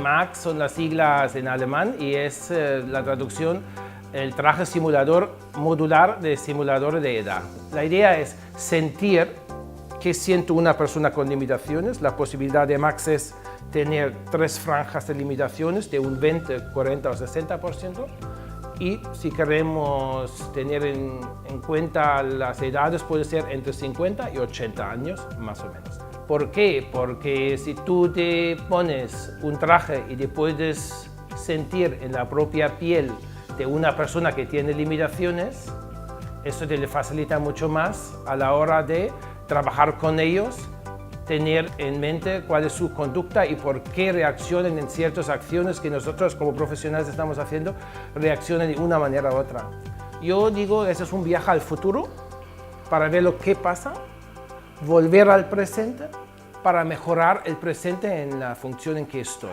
MAX son las siglas en alemán y es la traducción, el traje simulador modular de simulador de edad. La idea es sentir qué siente una persona con limitaciones. La posibilidad de MAX es tener 3 franjas de limitaciones de un 20, 40 o 60%. Y si queremos tener en cuenta las edades, puede ser entre 50 y 80 años, más o menos. ¿Por qué? Porque si tú te pones un traje y te puedes sentir en la propia piel de una persona que tiene limitaciones, eso te le facilita mucho más a la hora de trabajar con ellos, tener en mente cuál es su conducta y por qué reaccionan en ciertas acciones que nosotros como profesionales estamos haciendo, reaccionan de una manera u otra. Yo digo, ese es un viaje al futuro para ver lo que pasa, volver al presente para mejorar el presente en la función en que estoy.